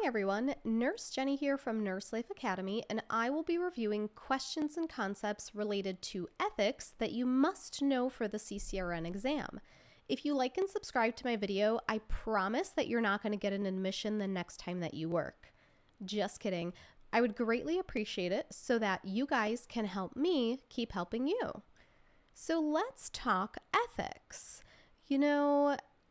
Hi everyone, Nurse Jenny here from Nurse Life Academy, and I will be reviewing questions and concepts related to ethics that you must know for the CCRN exam. If you like and subscribe to my video, I promise that you're not going to get an admission the next time that you work. Just kidding. I would greatly appreciate it so that you guys can help me keep helping you. So let's talk ethics.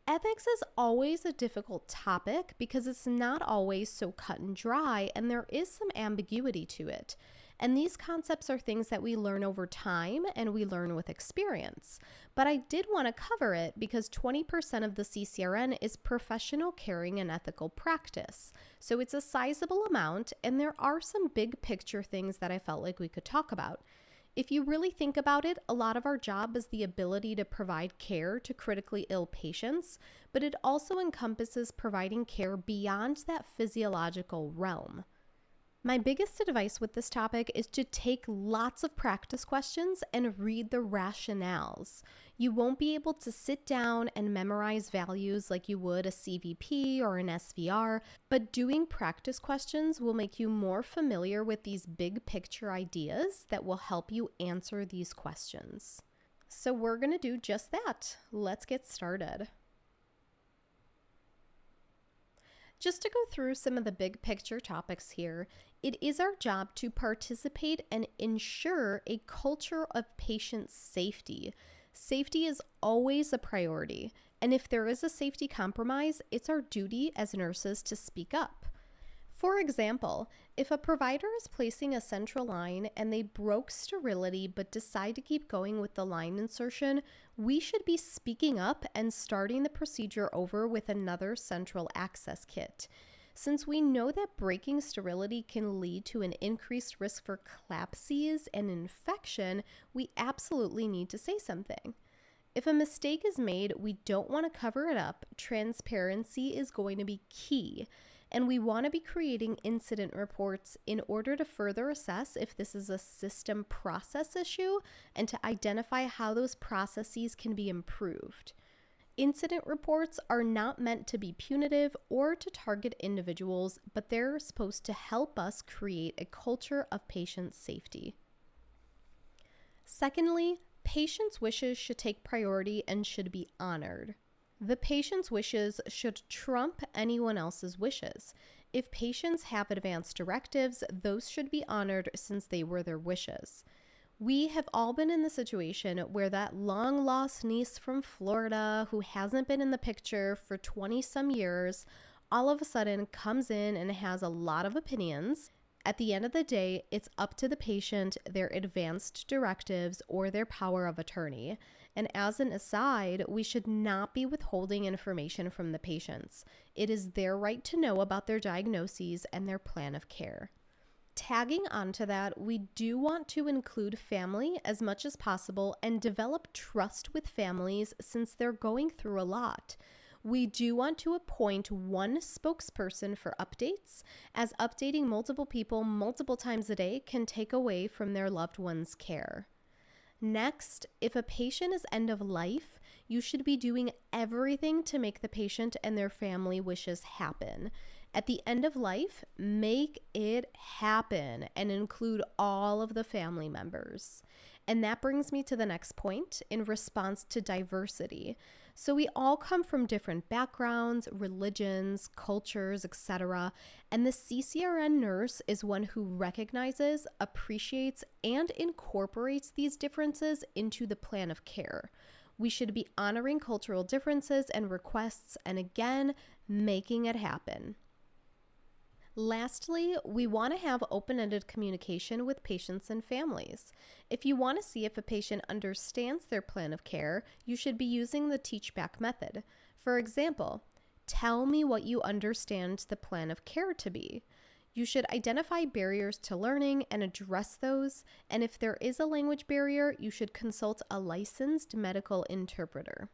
Ethics is always a difficult topic because it's not always so cut and dry, and there is some ambiguity to it. And these concepts are things that we learn over time and we learn with experience. But I did want to cover it because 20% of the CCRN is professional caring and ethical practice. So it's a sizable amount, and there are some big picture things that I felt like we could talk about. If you really think about it, a lot of our job is the ability to provide care to critically ill patients, but it also encompasses providing care beyond that physiological realm. My biggest advice with this topic is to take lots of practice questions and read the rationales. You won't be able to sit down and memorize values like you would a CVP or an SVR, but doing practice questions will make you more familiar with these big picture ideas that will help you answer these questions. So we're going to do just that. Let's get started. Just to go through some of the big picture topics here, it is our job to participate and ensure a culture of patient safety. Safety is always a priority, and if there is a safety compromise, it's our duty as nurses to speak up. For example, if a provider is placing a central line and they broke sterility but decide to keep going with the line insertion, we should be speaking up and starting the procedure over with another central access kit. Since we know that breaking sterility can lead to an increased risk for collapses and infection, we absolutely need to say something. If a mistake is made, we don't want to cover it up. Transparency is going to be key. And we want to be creating incident reports in order to further assess if this is a system process issue and to identify how those processes can be improved. Incident reports are not meant to be punitive or to target individuals, but they're supposed to help us create a culture of patient safety. Secondly, patients' wishes should take priority and should be honored. The patient's wishes should trump anyone else's wishes. If patients have advanced directives, those should be honored since they were their wishes. We have all been in the situation where that long-lost niece from Florida who hasn't been in the picture for 20-some years all of a sudden comes in and has a lot of opinions. At the end of the day, it's up to the patient, their advanced directives, or their power of attorney. And as an aside, we should not be withholding information from the patients. It is their right to know about their diagnoses and their plan of care. Tagging onto that, we do want to include family as much as possible and develop trust with families since they're going through a lot. We do want to appoint one spokesperson for updates, as updating multiple people multiple times a day can take away from their loved one's care. Next, if a patient is end of life, you should be doing everything to make the patient and their family wishes happen. At the end of life, make it happen and include all of the family members. And that brings me to the next point in response to diversity. So we all come from different backgrounds, religions, cultures, etc. And the CCRN nurse is one who recognizes, appreciates, and incorporates these differences into the plan of care. We should be honoring cultural differences and requests, and again, making it happen. Lastly, we want to have open-ended communication with patients and families. If you want to see if a patient understands their plan of care, you should be using the teach-back method. For example, tell me what you understand the plan of care to be. You should identify barriers to learning and address those, and if there is a language barrier, you should consult a licensed medical interpreter.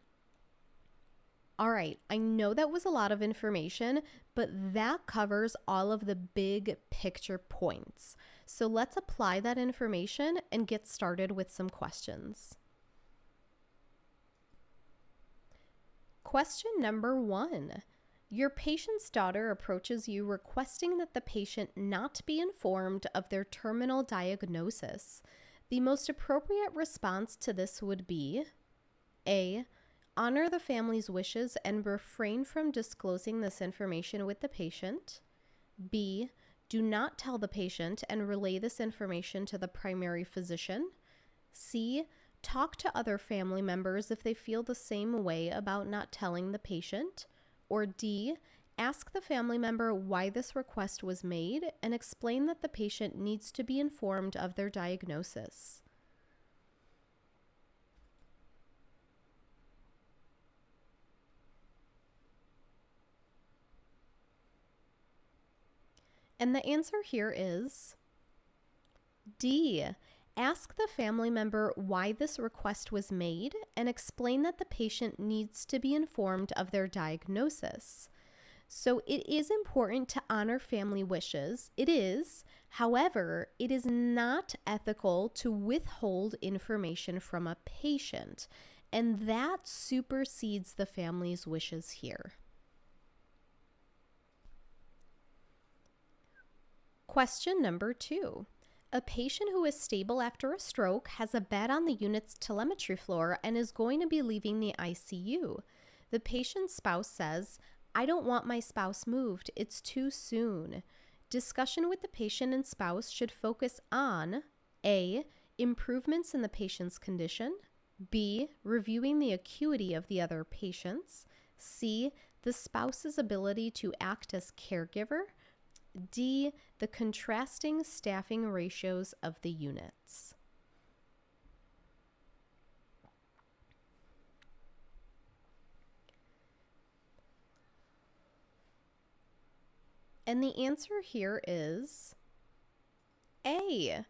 All right, I know that was a lot of information, but that covers all of the big picture points. So let's apply that information and get started with some questions. Question number 1. Your patient's daughter approaches you requesting that the patient not be informed of their terminal diagnosis. The most appropriate response to this would be A. Honor the family's wishes and refrain from disclosing this information with the patient. B. Do not tell the patient and relay this information to the primary physician. C. Talk to other family members if they feel the same way about not telling the patient. Or D. Ask the family member why this request was made and explain that the patient needs to be informed of their diagnosis. And the answer here is D. Ask the family member why this request was made and explain that the patient needs to be informed of their diagnosis. So it is important to honor family wishes. It is. However, it is not ethical to withhold information from a patient, and that supersedes the family's wishes here. Question number 2. A patient who is stable after a stroke has a bed on the unit's telemetry floor and is going to be leaving the ICU. The patient's spouse says, "I don't want my spouse moved. It's too soon." Discussion with the patient and spouse should focus on A. Improvements in the patient's condition. B. Reviewing the acuity of the other patients. C. The spouse's ability to act as caregiver. D. The contrasting staffing ratios of the units. And the answer here is A.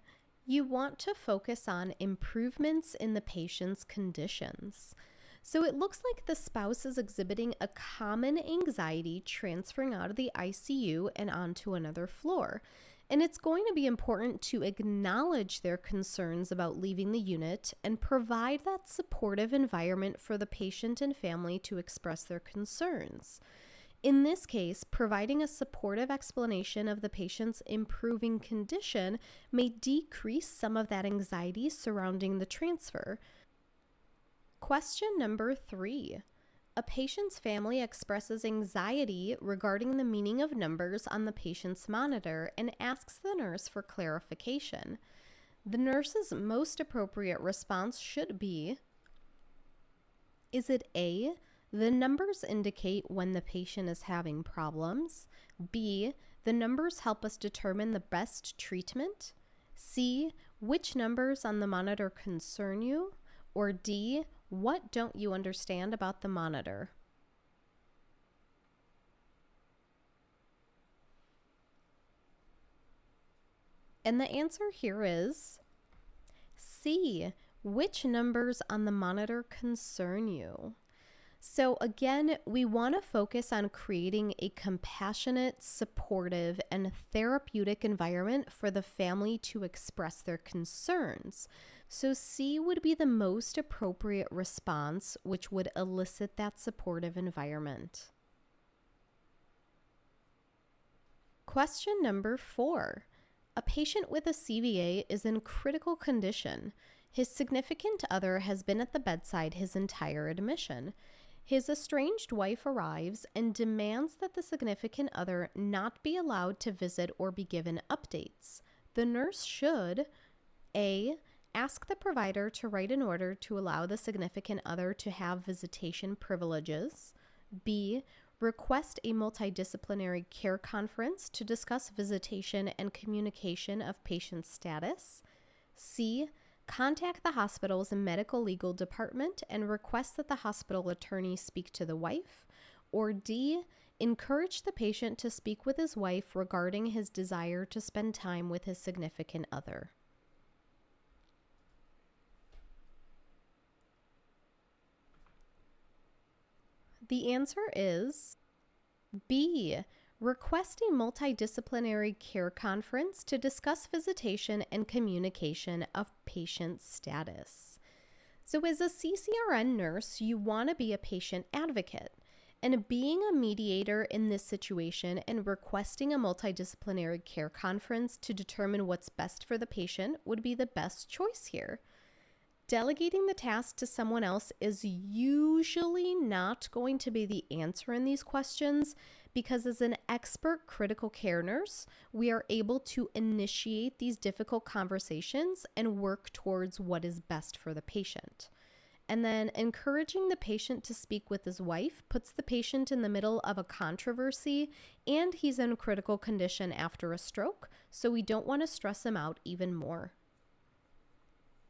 You want to focus on improvements in the patient's conditions. So it looks like the spouse is exhibiting a common anxiety transferring out of the ICU and onto another floor. And it's going to be important to acknowledge their concerns about leaving the unit and provide that supportive environment for the patient and family to express their concerns. In this case, providing a supportive explanation of the patient's improving condition may decrease some of that anxiety surrounding the transfer. Question number 3. A patient's family expresses anxiety regarding the meaning of numbers on the patient's monitor and asks the nurse for clarification. The nurse's most appropriate response should be, is it A, the numbers indicate when the patient is having problems? B, the numbers help us determine the best treatment? C, which numbers on the monitor concern you? Or D, what don't you understand about the monitor? And the answer here is C, which numbers on the monitor concern you? So again, we want to focus on creating a compassionate, supportive, and therapeutic environment for the family to express their concerns. So C would be the most appropriate response, which would elicit that supportive environment. Question number 4. A patient with a CVA is in critical condition. His significant other has been at the bedside his entire admission. His estranged wife arrives and demands that the significant other not be allowed to visit or be given updates. The nurse should A, ask the provider to write an order to allow the significant other to have visitation privileges. B, request a multidisciplinary care conference to discuss visitation and communication of patient status. C, contact the hospital's medical legal department and request that the hospital attorney speak to the wife. Or D, encourage the patient to speak with his wife regarding his desire to spend time with his significant other. The answer is B, request a multidisciplinary care conference to discuss visitation and communication of patient status. So as a CCRN nurse, you want to be a patient advocate. And being a mediator in this situation and requesting a multidisciplinary care conference to determine what's best for the patient would be the best choice here. Delegating the task to someone else is usually not going to be the answer in these questions because as an expert critical care nurse, we are able to initiate these difficult conversations and work towards what is best for the patient. And then encouraging the patient to speak with his wife puts the patient in the middle of a controversy, and he's in critical condition after a stroke, so we don't want to stress him out even more.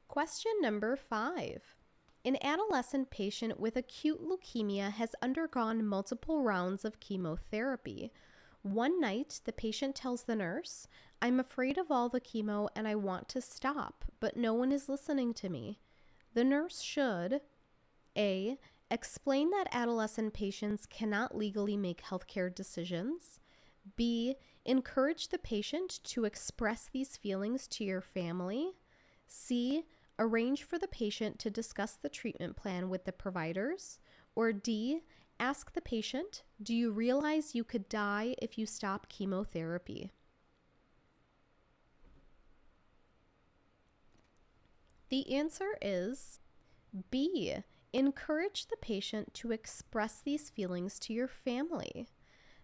Question number 5. An adolescent patient with acute leukemia has undergone multiple rounds of chemotherapy. One night, the patient tells the nurse, "I'm afraid of all the chemo and I want to stop, but no one is listening to me." The nurse should A. Explain that adolescent patients cannot legally make healthcare decisions. B. Encourage the patient to express these feelings to your family. C. Arrange for the patient to discuss the treatment plan with the providers. Or D. Ask the patient, "Do you realize you could die if you stop chemotherapy?" The answer is B. Encourage the patient to express these feelings to your family.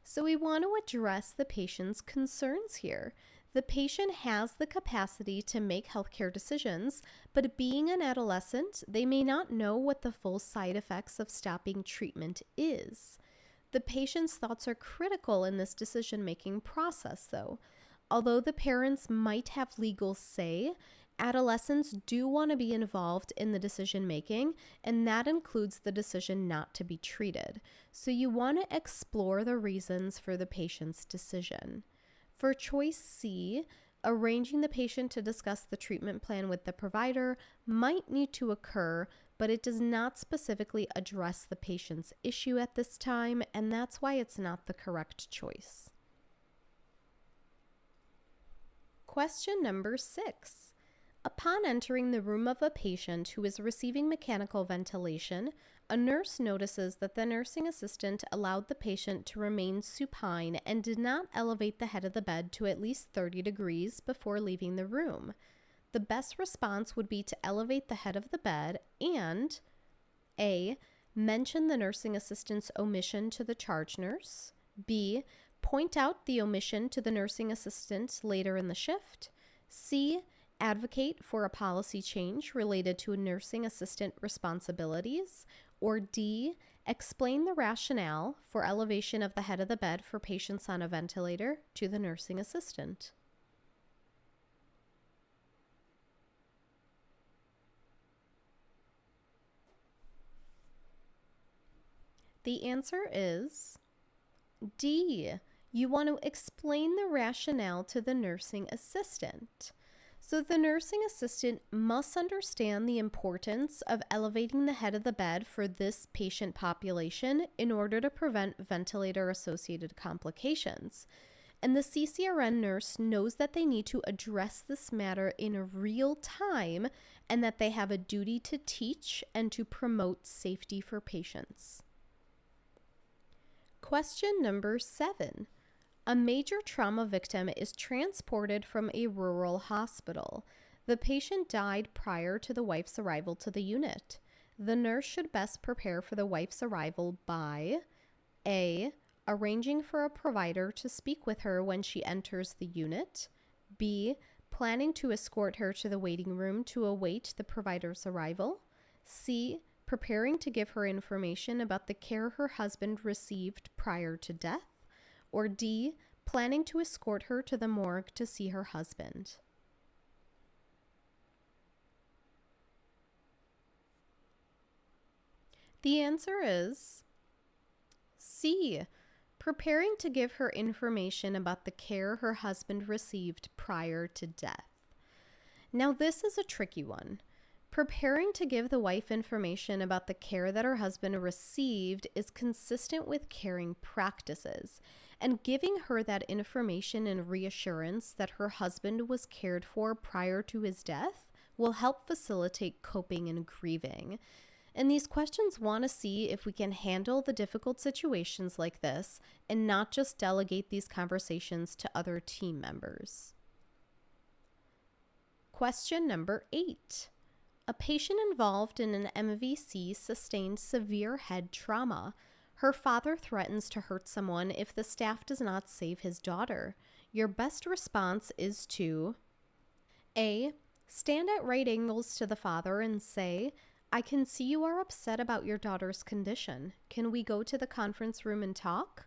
So we want to address the patient's concerns here. The patient has the capacity to make healthcare decisions, but being an adolescent, they may not know what the full side effects of stopping treatment is. The patient's thoughts are critical in this decision-making process, though. Although the parents might have legal say, adolescents do want to be involved in the decision-making, and that includes the decision not to be treated. So you want to explore the reasons for the patient's decision. For choice C, arranging the patient to discuss the treatment plan with the provider might need to occur, but it does not specifically address the patient's issue at this time, and that's why it's not the correct choice. Question number 6. Upon entering the room of a patient who is receiving mechanical ventilation, a nurse notices that the nursing assistant allowed the patient to remain supine and did not elevate the head of the bed to at least 30 degrees before leaving the room. The best response would be to elevate the head of the bed and A. Mention the nursing assistant's omission to the charge nurse. B. Point out the omission to the nursing assistant later in the shift. C. Advocate for a policy change related to nursing assistant responsibilities. Or D. Explain the rationale for elevation of the head of the bed for patients on a ventilator to the nursing assistant. The answer is D. You want to explain the rationale to the nursing assistant. So the nursing assistant must understand the importance of elevating the head of the bed for this patient population in order to prevent ventilator-associated complications. And the CCRN nurse knows that they need to address this matter in real time and that they have a duty to teach and to promote safety for patients. Question number 7. A major trauma victim is transported from a rural hospital. The patient died prior to the wife's arrival to the unit. The nurse should best prepare for the wife's arrival by A. Arranging for a provider to speak with her when she enters the unit. B. Planning to escort her to the waiting room to await the provider's arrival. C. Preparing to give her information about the care her husband received prior to death. Or D. Planning to escort her to the morgue to see her husband. The answer is C. Preparing to give her information about the care her husband received prior to death. Now, this is a tricky one. Preparing to give the wife information about the care that her husband received is consistent with caring practices, and giving her that information and reassurance that her husband was cared for prior to his death will help facilitate coping and grieving. And these questions want to see if we can handle the difficult situations like this and not just delegate these conversations to other team members. Question number 8. A patient involved in an MVC sustained severe head trauma. Her father threatens to hurt someone if the staff does not save his daughter. Your best response is to A. Stand at right angles to the father and say, I can see you are upset about your daughter's condition. Can we go to the conference room and talk?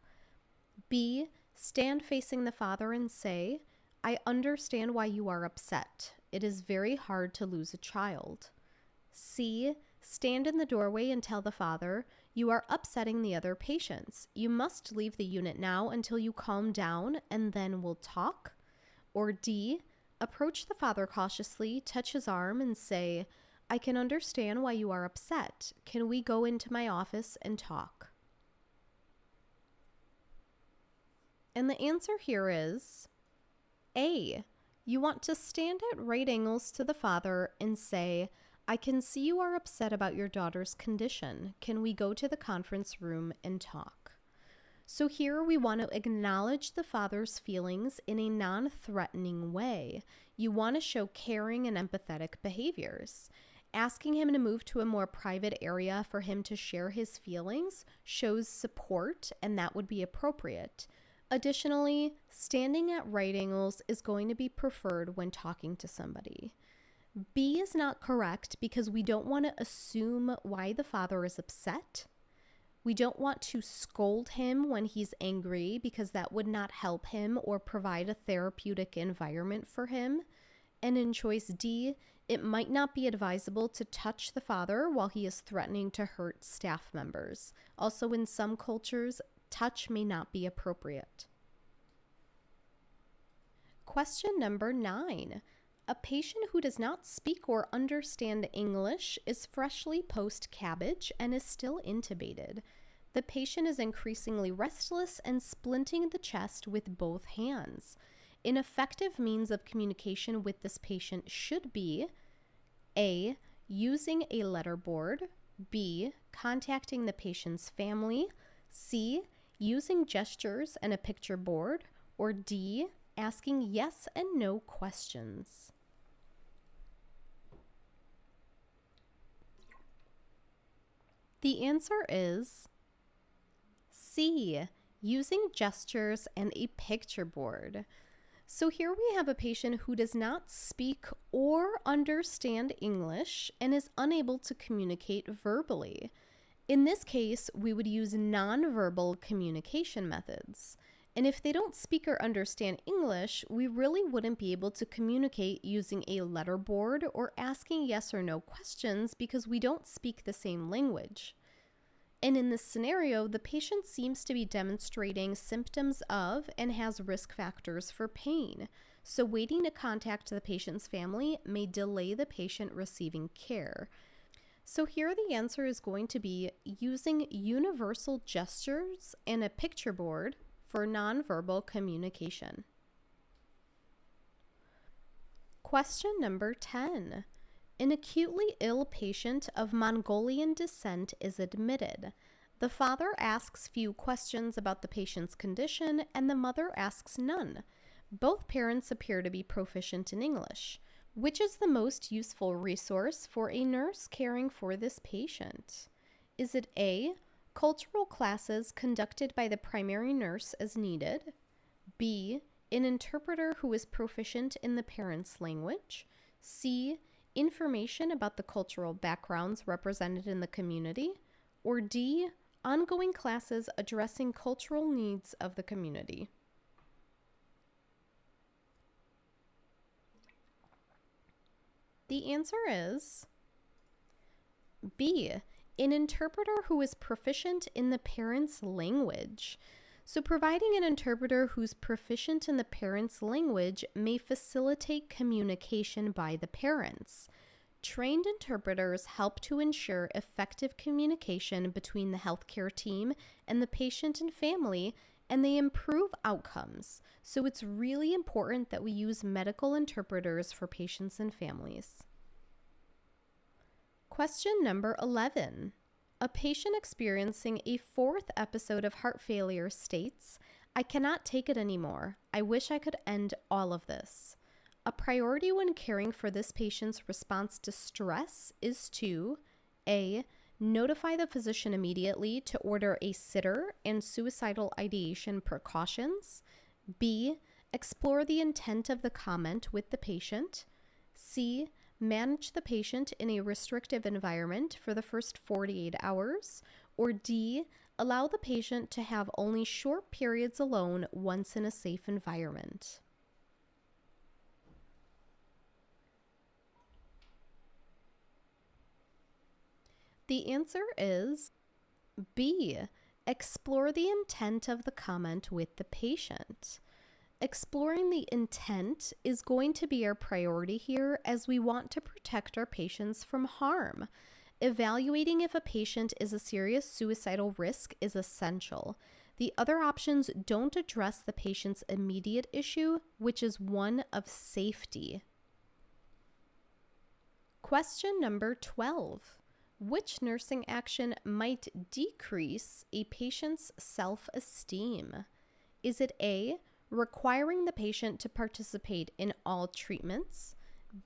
B. Stand facing the father and say, I understand why you are upset. It is very hard to lose a child. C. Stand in the doorway and tell the father, you are upsetting the other patients. You must leave the unit now until you calm down and then we'll talk. Or D. Approach the father cautiously, touch his arm and say, I can understand why you are upset. Can we go into my office and talk? And the answer here is A. You want to stand at right angles to the father and say, I can see you are upset about your daughter's condition. Can we go to the conference room and talk? So here we want to acknowledge the father's feelings in a non-threatening way. You want to show caring and empathetic behaviors. Asking him to move to a more private area for him to share his feelings shows support, and that would be appropriate. Additionally, standing at right angles is going to be preferred when talking to somebody. B is not correct because we don't want to assume why the father is upset. We don't want to scold him when he's angry because that would not help him or provide a therapeutic environment for him. And in choice D, it might not be advisable to touch the father while he is threatening to hurt staff members. Also, in some cultures, touch may not be appropriate. Question number 9. A patient who does not speak or understand English is freshly post-CABG and is still intubated. The patient is increasingly restless and splinting the chest with both hands. An effective means of communication with this patient should be A. Using a letterboard. B. Contacting the patient's family. C. Using gestures and a picture board. Or D. Asking yes and no questions. The answer is C. Using gestures and a picture board. So here we have a patient who does not speak or understand English and is unable to communicate verbally. In this case, we would use nonverbal communication methods. And if they don't speak or understand English, we really wouldn't be able to communicate using a letterboard or asking yes or no questions because we don't speak the same language. And in this scenario, the patient seems to be demonstrating symptoms of and has risk factors for pain. So waiting to contact the patient's family may delay the patient receiving care. So here the answer is going to be using universal gestures and a picture board for nonverbal communication. Question number 10. An acutely ill patient of Mongolian descent is admitted. The father asks few questions about the patient's condition, and the mother asks none. Both parents appear to be proficient in English. Which is the most useful resource for a nurse caring for this patient? Is it A, cultural classes conducted by the primary nurse as needed? B, an interpreter who is proficient in the parent's language? C, information about the cultural backgrounds represented in the community? Or D, ongoing classes addressing cultural needs of the community? The answer is B, an interpreter who is proficient in the parent's language. So providing an interpreter who's proficient in the parent's language may facilitate communication by the parents. Trained interpreters help to ensure effective communication between the healthcare team and the patient and family, and they improve outcomes. So it's really important that we use medical interpreters for patients and families. Question number 11. A patient experiencing a fourth episode of heart failure states, "I cannot take it anymore. I wish I could end all of this." A priority when caring for this patient's response to stress is to A. Notify the physician immediately to order a sitter and suicidal ideation precautions. B. Explore the intent of the comment with the patient. C. Manage the patient in a restrictive environment for the first 48 hours. Or D. Allow the patient to have only short periods alone once in a safe environment. The answer is B. Explore the intent of the comment with the patient. Exploring the intent is going to be our priority here, as we want to protect our patients from harm. Evaluating if a patient is a serious suicidal risk is essential. The other options don't address the patient's immediate issue, which is one of safety. Question number 12. Which nursing action might decrease a patient's self-esteem? Is it A, requiring the patient to participate in all treatments?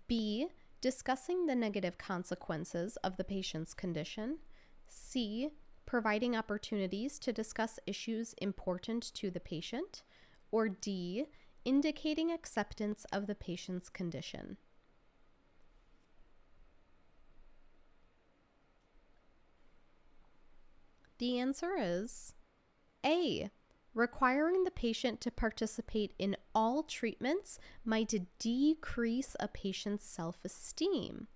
B, discussing the negative consequences of the patient's condition? C, providing opportunities to discuss issues important to the patient? Or D, indicating acceptance of the patient's condition? The answer is A. Requiring the patient to participate in all treatments might decrease a patient's self-esteem.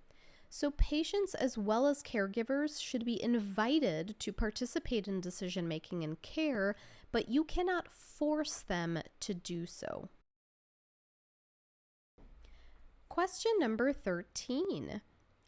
So patients as well as caregivers should be invited to participate in decision-making and care, but you cannot force them to do so. Question number 13.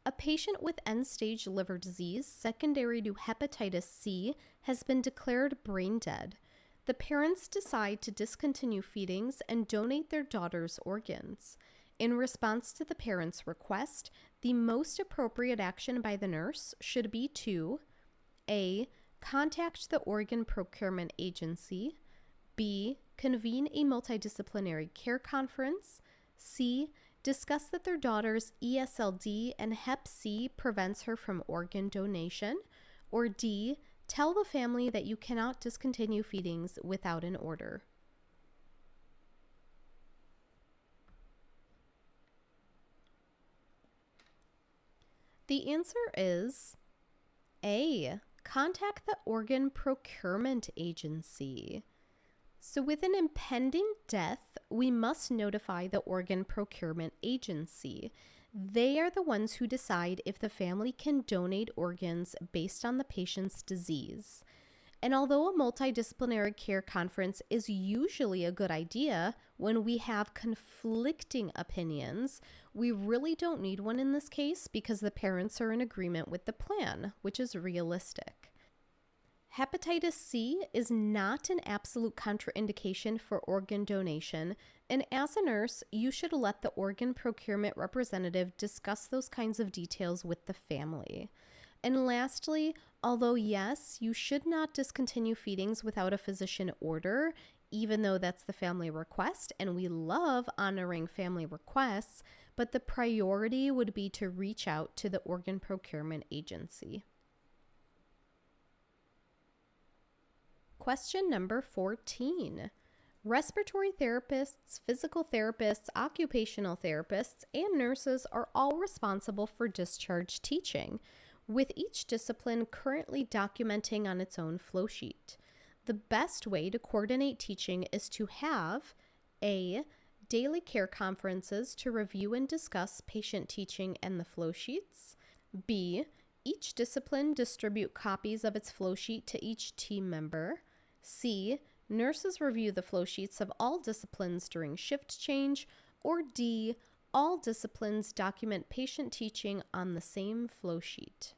A patient with end-stage liver disease secondary to hepatitis C has been declared brain dead. The parents decide to discontinue feedings and donate their daughter's organs. In response to the parents' request, the most appropriate action by the nurse should be to A. Contact the organ procurement agency. B. Convene a multidisciplinary care conference. C. Discuss that their daughter's ESLD and Hep C prevents her from organ donation. Or D. Tell the family that you cannot discontinue feedings without an order. The answer is A. Contact the organ procurement agency. So with an impending death, we must notify the organ procurement agency. They are the ones who decide if the family can donate organs based on the patient's disease. And although a multidisciplinary care conference is usually a good idea when we have conflicting opinions, we really don't need one in this case because the parents are in agreement with the plan, which is realistic. Hepatitis C is not an absolute contraindication for organ donation, and as a nurse, you should let the organ procurement representative discuss those kinds of details with the family. And lastly, although yes, you should not discontinue feedings without a physician order, even though that's the family request, and we love honoring family requests, but the priority would be to reach out to the organ procurement agency. Question number 14. Respiratory therapists, physical therapists, occupational therapists, and nurses are all responsible for discharge teaching, with each discipline currently documenting on its own flow sheet. The best way to coordinate teaching is to have A. Daily care conferences to review and discuss patient teaching and the flow sheets. B. Each discipline distribute copies of its flow sheet to each team member. C. Nurses review the flow sheets of all disciplines during shift change. Or D. All disciplines document patient teaching on the same flow sheet.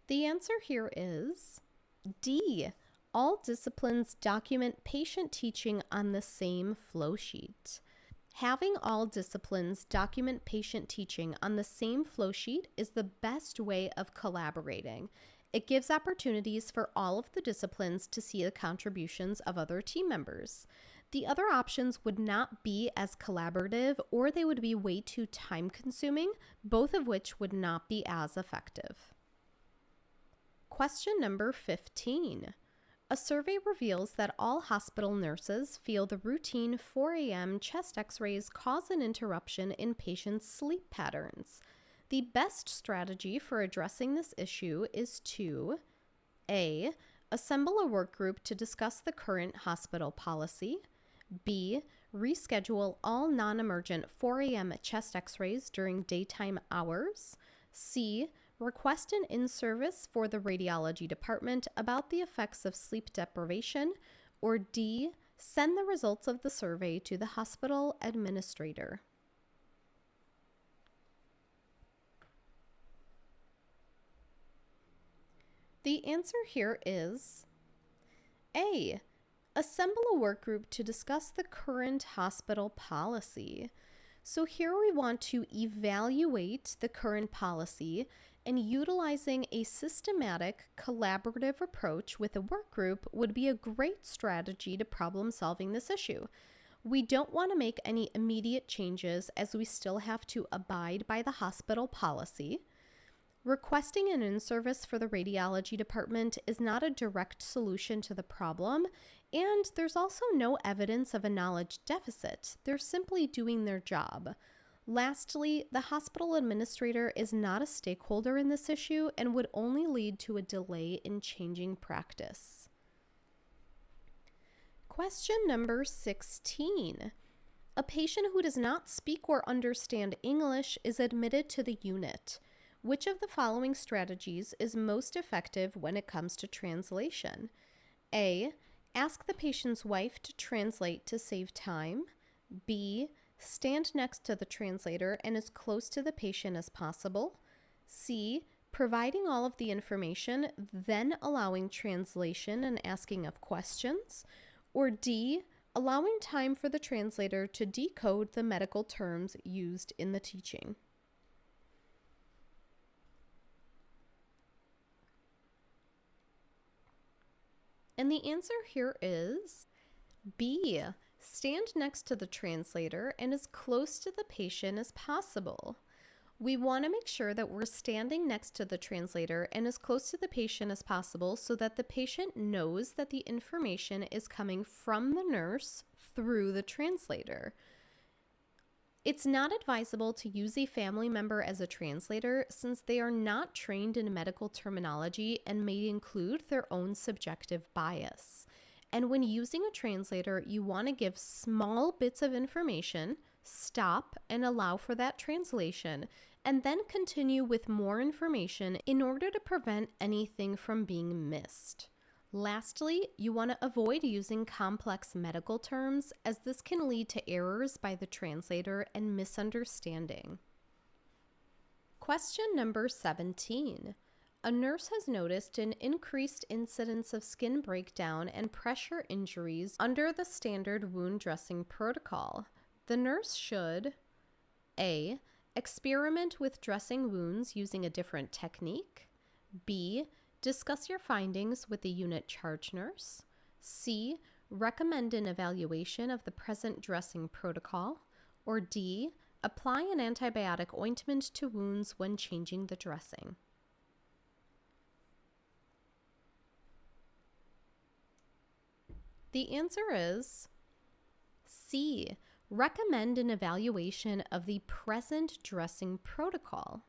The answer here is D. All disciplines document patient teaching on the same flow sheet. Having all disciplines document patient teaching on the same flow sheet is the best way of collaborating. It gives opportunities for all of the disciplines to see the contributions of other team members. The other options would not be as collaborative, or they would be way too time-consuming, both of which would not be as effective. Question number 15. A survey reveals that all hospital nurses feel the routine 4 a.m. chest x-rays cause an interruption in patients' sleep patterns. The best strategy for addressing this issue is to A. Assemble a work group to discuss the current hospital policy. B. Reschedule all non-emergent 4 a.m. chest x-rays during daytime hours. C. Request an in-service for the radiology department about the effects of sleep deprivation. Or D. Send the results of the survey to the hospital administrator. The answer here is A. Assemble a work group to discuss the current hospital policy. So here we want to evaluate the current policy, and utilizing a systematic, collaborative approach with a work group would be a great strategy to problem solving this issue. We don't want to make any immediate changes as we still have to abide by the hospital policy. Requesting an in-service for the radiology department is not a direct solution to the problem, and there's also no evidence of a knowledge deficit. They're simply doing their job. Lastly, the hospital administrator is not a stakeholder in this issue and would only lead to a delay in changing practice. Question number 16. A patient who does not speak or understand English is admitted to the unit. Which of the following strategies is most effective when it comes to translation? A. Ask the patient's wife to translate to save time. B. Stand next to the translator and as close to the patient as possible. C. Providing all of the information, then allowing translation and asking of questions. Or D. Allowing time for the translator to decode the medical terms used in the teaching. And the answer here is B. Stand next to the translator and as close to the patient as possible. We want to make sure that we're standing next to the translator and as close to the patient as possible so that the patient knows that the information is coming from the nurse through the translator. It's not advisable to use a family member as a translator since they are not trained in medical terminology and may include their own subjective bias. And when using a translator, you want to give small bits of information, stop and allow for that translation, and then continue with more information in order to prevent anything from being missed. Lastly, you want to avoid using complex medical terms as this can lead to errors by the translator and misunderstanding. Question number 17. A nurse has noticed an increased incidence of skin breakdown and pressure injuries under the standard wound dressing protocol. The nurse should A. Experiment with dressing wounds using a different technique. B. Discuss your findings with the unit charge nurse. C. Recommend an evaluation of the present dressing protocol. Or D. Apply an antibiotic ointment to wounds when changing the dressing. The answer is C. Recommend an evaluation of the present dressing protocol.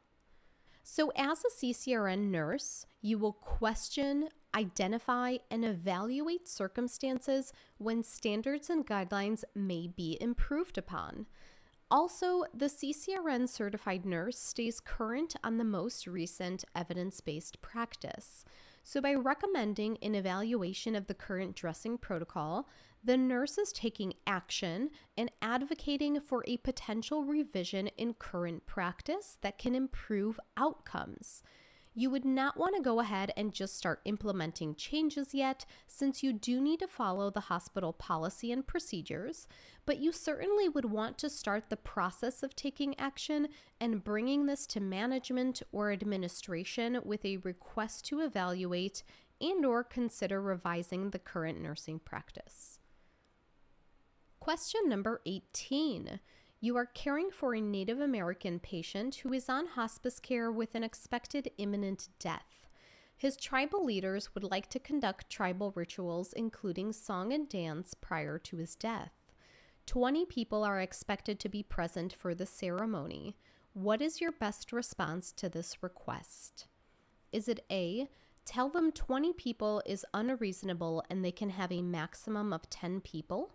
So as a CCRN nurse, you will question, identify, and evaluate circumstances when standards and guidelines may be improved upon. Also, the CCRN certified nurse stays current on the most recent evidence-based practice. So by recommending an evaluation of the current dressing protocol, the nurse is taking action and advocating for a potential revision in current practice that can improve outcomes. You would not want to go ahead and just start implementing changes yet, since you do need to follow the hospital policy and procedures, but you certainly would want to start the process of taking action and bringing this to management or administration with a request to evaluate and/or consider revising the current nursing practice. Question number 18. You are caring for a Native American patient who is on hospice care with an expected imminent death. His tribal leaders would like to conduct tribal rituals, including song and dance, prior to his death. 20 people are expected to be present for the ceremony. What is your best response to this request? Is it A, tell them 20 people is unreasonable and they can have a maximum of 10 people?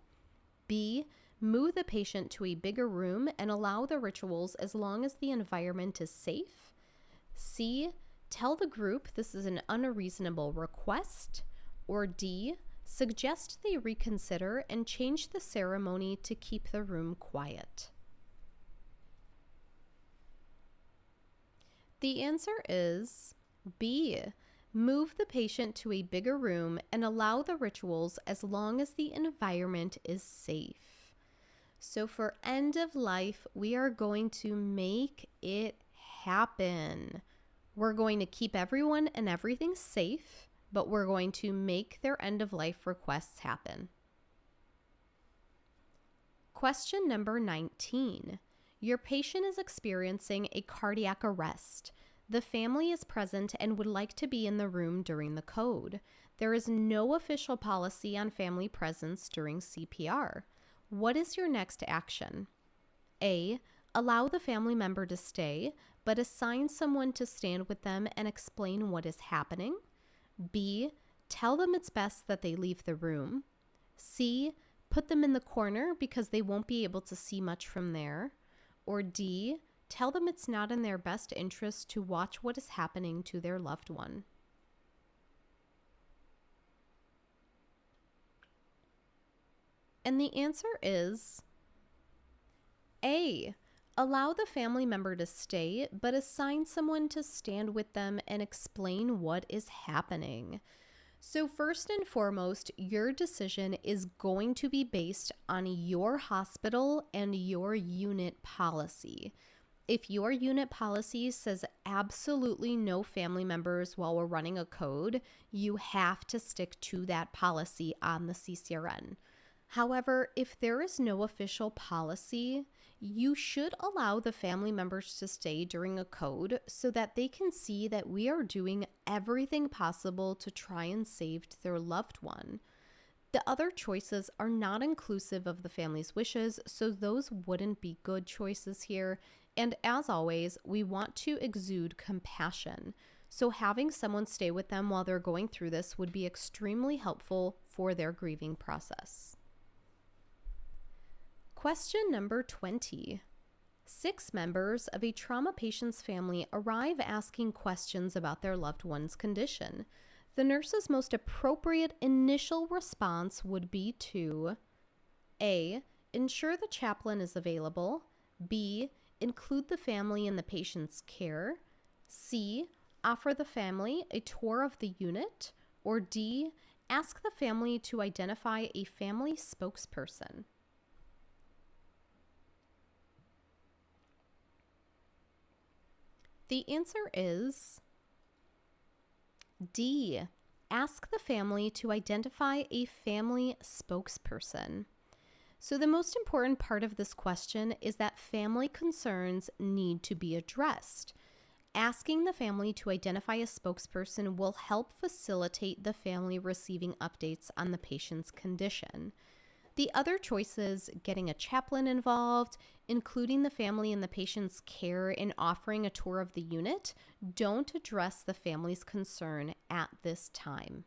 B, move the patient to a bigger room and allow the rituals as long as the environment is safe? C, tell the group this is an unreasonable request? Or D, suggest they reconsider and change the ceremony to keep the room quiet? The answer is B, move the patient to a bigger room and allow the rituals as long as the environment is safe. So for end of life, we are going to make it happen. We're going to keep everyone and everything safe, but we're going to make their end of life requests happen. Question number 19. Your patient is experiencing a cardiac arrest. The family is present and would like to be in the room during the code. There is no official policy on family presence during CPR. What is your next action? A, allow the family member to stay, but assign someone to stand with them and explain what is happening. B, tell them it's best that they leave the room. C, put them in the corner because they won't be able to see much from there. Or D, tell them it's not in their best interest to watch what is happening to their loved one. And the answer is A, allow the family member to stay, but assign someone to stand with them and explain what is happening. So first and foremost, your decision is going to be based on your hospital and your unit policy. If your unit policy says absolutely no family members while we're running a code, you have to stick to that policy on the CCRN. However, if there is no official policy, you should allow the family members to stay during a code so that they can see that we are doing everything possible to try and save their loved one. The other choices are not inclusive of the family's wishes, so those wouldn't be good choices here. And as always, we want to exude compassion. So having someone stay with them while they're going through this would be extremely helpful for their grieving process. Question number 20. 6 members of a trauma patient's family arrive asking questions about their loved one's condition. The nurse's most appropriate initial response would be to A, ensure the chaplain is available. B, include the family in the patient's care. C, offer the family a tour of the unit. Or D, ask the family to identify a family spokesperson. The answer is D, ask the family to identify a family spokesperson. So the most important part of this question is that family concerns need to be addressed. Asking the family to identify a spokesperson will help facilitate the family receiving updates on the patient's condition. The other choices, getting a chaplain involved, including the family in the patient's care, and offering a tour of the unit, don't address the family's concern at this time.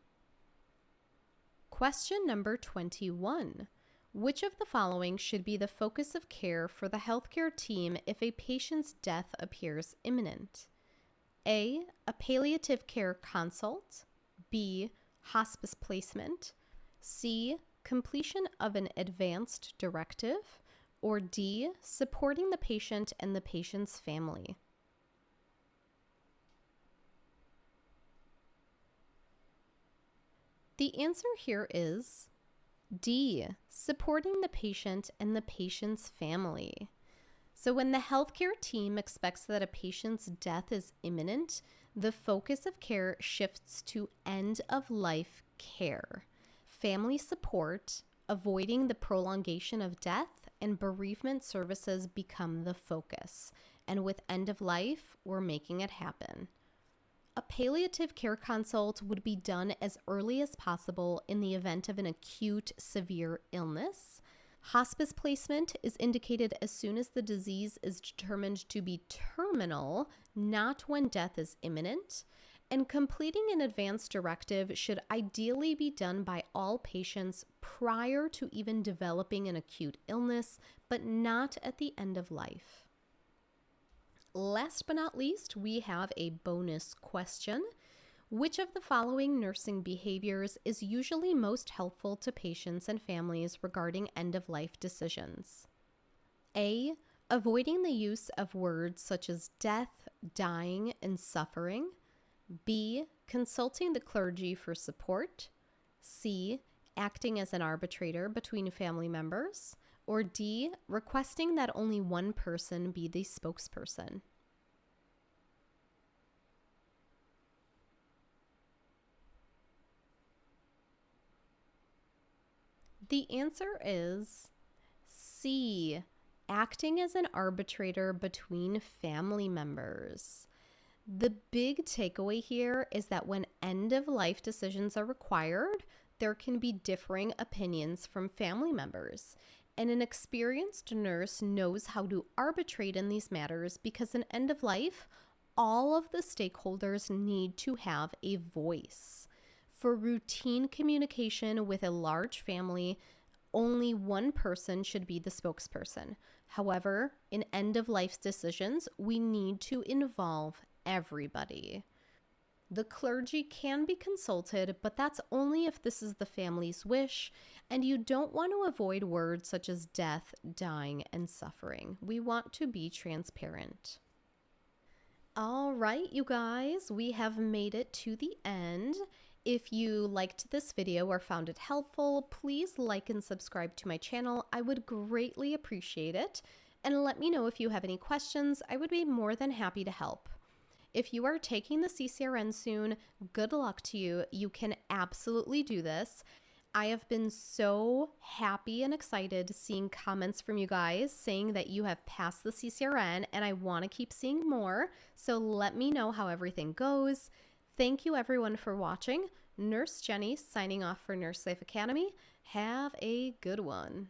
Question number 21. Which of the following should be the focus of care for the healthcare team if a patient's death appears imminent? A, a palliative care consult. B, hospice placement. C, completion of an advanced directive. Or D, supporting the patient and the patient's family. The answer here is D, supporting the patient and the patient's family. So when the healthcare team expects that a patient's death is imminent, the focus of care shifts to end-of-life care. Family support, avoiding the prolongation of death, and bereavement services become the focus. And with end of life, we're making it happen. A palliative care consult would be done as early as possible in the event of an acute, severe illness. Hospice placement is indicated as soon as the disease is determined to be terminal, not when death is imminent. And completing an advance directive should ideally be done by all patients prior to even developing an acute illness, but not at the end of life. Last but not least, we have a bonus question. Which of the following nursing behaviors is usually most helpful to patients and families regarding end-of-life decisions? A, avoiding the use of words such as death, dying, and suffering. B, consulting the clergy for support. C, acting as an arbitrator between family members. Or D, requesting that only one person be the spokesperson. The answer is C, acting as an arbitrator between family members. The big takeaway here is that when end-of-life decisions are required, there can be differing opinions from family members. And an experienced nurse knows how to arbitrate in these matters because in end of life, all of the stakeholders need to have a voice. For routine communication with a large family, only one person should be the spokesperson. However, in end of life decisions, we need to involve everybody. The clergy can be consulted, but that's only if this is the family's wish, and you don't want to avoid words such as death, dying, and suffering. We want to be transparent. All right, you guys, we have made it to the end. If you liked this video or found it helpful, please like and subscribe to my channel. I would greatly appreciate it. And let me know if you have any questions. I would be more than happy to help. If you are taking the CCRN soon, good luck to you. You can absolutely do this. I have been so happy and excited seeing comments from you guys saying that you have passed the CCRN, and I want to keep seeing more. So let me know how everything goes. Thank you everyone for watching. Nurse Jenny signing off for Nurse Life Academy. Have a good one.